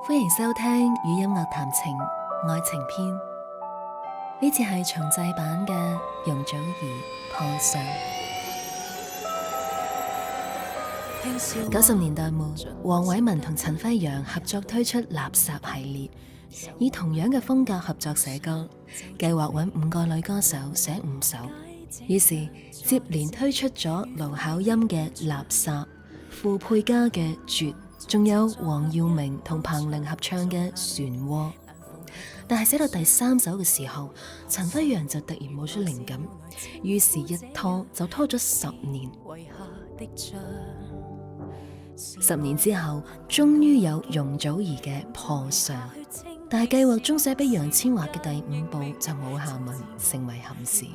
歡迎收聽與音樂談情愛情篇，呢次係重製版嘅容祖兒破相。90年代末，黃偉文同陳輝陽合作推出垃圾系列，以同樣嘅風格合作寫歌，計劃揾5個女歌手寫5首，於是接連推出咗盧巧音嘅垃圾、傅佩嘉嘅絕，仲有黃耀明同彭羚合唱嘅漩渦。但係寫到第3首嘅時候，陳輝陽就突然冇出靈感，於是一拖就拖咗10年。10年之後，終於有容祖兒嘅破相，但係計劃中寫俾楊千嬅嘅第5部就冇下文，成為憾事。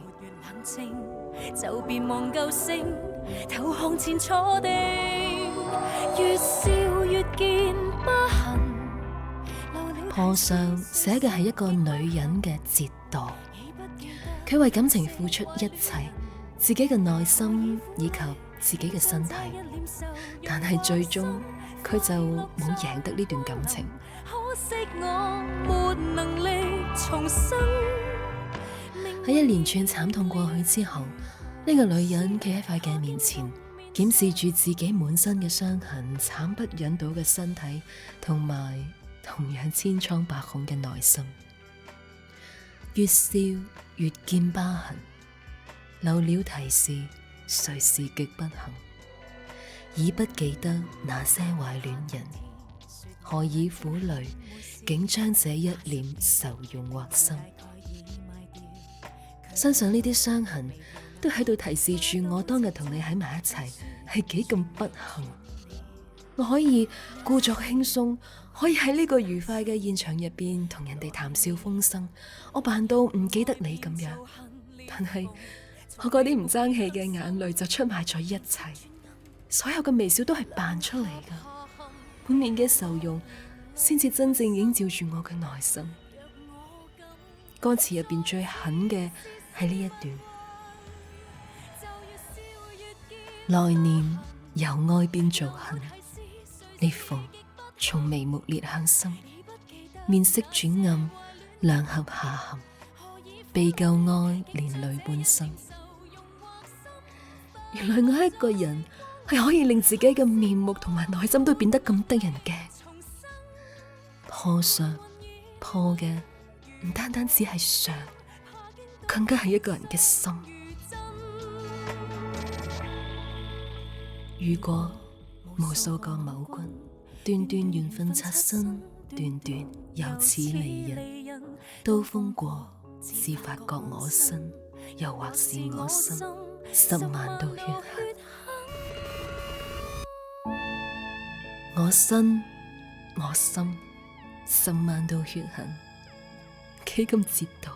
就別忘舊聲，頭向前坐定，越笑越見不痕。破相寫嘅係一個女人嘅折墮，佢為感情付出一切，自己嘅內心以及自己嘅身體，但係最終佢就冇贏得呢段感情。可惜我沒能力重生。喺一連串慘痛過去之後，呢個女人企喺塊鏡面前，檢視住自己滿身嘅傷痕、慘不忍睹嘅身體，同埋同樣千瘡百孔嘅內心。越笑越見疤痕，留了提示誰是極不幸，已不記得那些壞戀人，何以苦淚竟將這一臉愁容畫心。身上呢啲傷痕都喺度提示住我當日同你喺埋一齊係幾咁不幸。我可以故作輕鬆，可以喺呢個愉快嘅現場入邊同人哋談笑風生，我扮到唔記得你咁樣，但係我嗰啲唔爭氣嘅眼淚就出賣咗一切，所有嘅微笑都係扮出嚟噶，滿面嘅愁容先至真正映照住我嘅內心。歌詞入邊最狠嘅係呢一段：來年由愛變做恨，裂縫從眉目裂向心，面色轉暗，兩頰下陷，被舊愛連累半生。原來我一個人係可以令自己嘅面目同埋內心都變得咁得人驚。破相破嘅唔單單只係相，更加係一個人嘅心。遇過無數個某君，段段緣分擦身，段段又似離人。刀鋒過，是發覺我身，又或是我心10萬道血痕。我身我心10萬道血痕，幾咁折墮，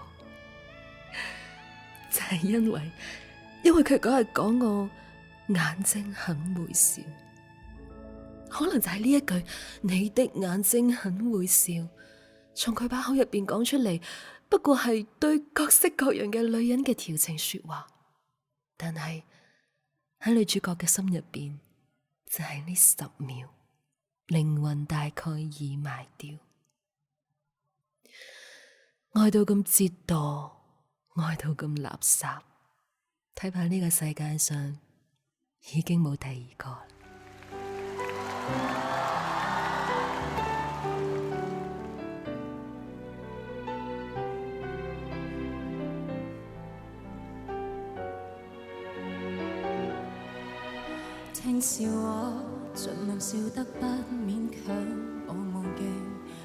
就係因為佢嗰日講我眼睛很會笑，可能就係呢一句你的眼睛很會笑，從佢把口入邊講出嚟，不過係對各式各樣嘅女人嘅調情說話，但係喺女主角嘅心入邊，就係呢10秒，靈魂大概已埋掉。愛到咁折墮，愛到咁垃圾，睇怕呢個世界上已經冇第2個。聽笑話，盡量笑得不勉強，我忘記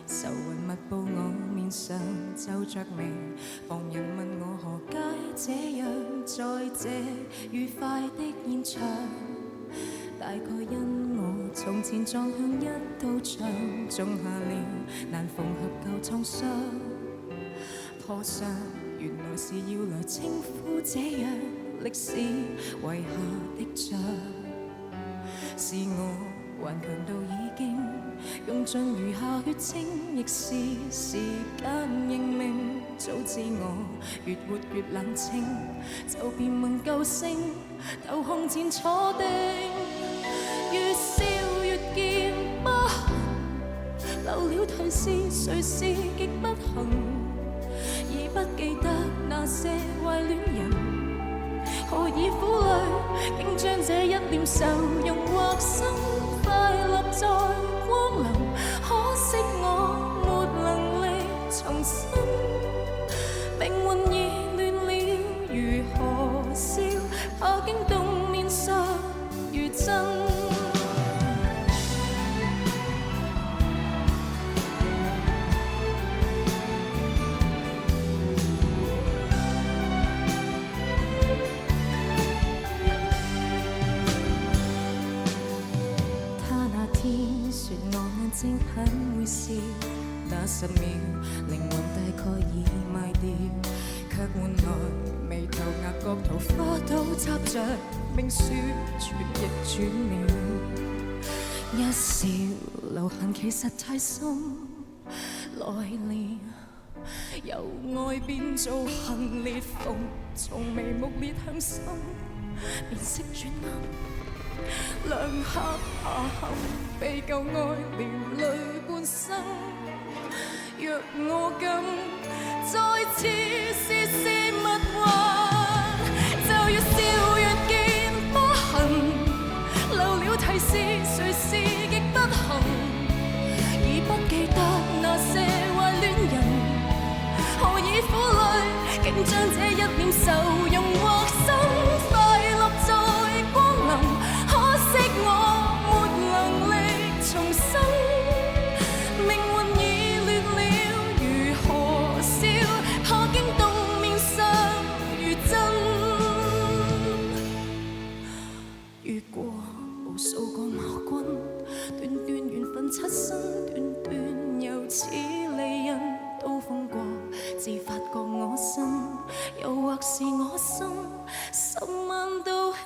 愁雲密布我面上，皺着眉，旁人問我何解這樣，在這愉快的現場，大概因我從前撞向一道牆，種下了難縫合舊創傷。破相原來是要來稱呼這樣歷史遺下的像，是我頑強到已經用盡餘下血清，亦是時間認命。早知我越活越冷清，就別問救星，頭向前坐定，越笑越見不痕，留了提是誰是極不幸，已不記得那些壞戀人。何以苦淚，竟將這一臉愁容畫心，快樂在光臨。可惜我沒能力重新，命運已亂了，如何笑？怕驚動面上如真。正很會笑，那10秒靈魂大概已賣掉，卻換來眉頭額角桃花都插着明説，轉亦轉了。一笑留痕其實太深，來年由愛變做恨裂縫，從眉目裂向心，便識轉暗。兩刻下陷，被舊愛連累半生。若我敢再次試試蜜運，就要笑若見疤痕。漏了提示，誰是極不幸，已不記得那些壞戀人。何以苦淚，竟將這一臉愁容畫心，快樂在光臨。我沒能力重生，命運已亂了，如何笑？怕驚動面上如真。遇過無數個魔君，段段緣分七生，段段又似離人，都風過，自發覺我心，又或是我心，10萬道血。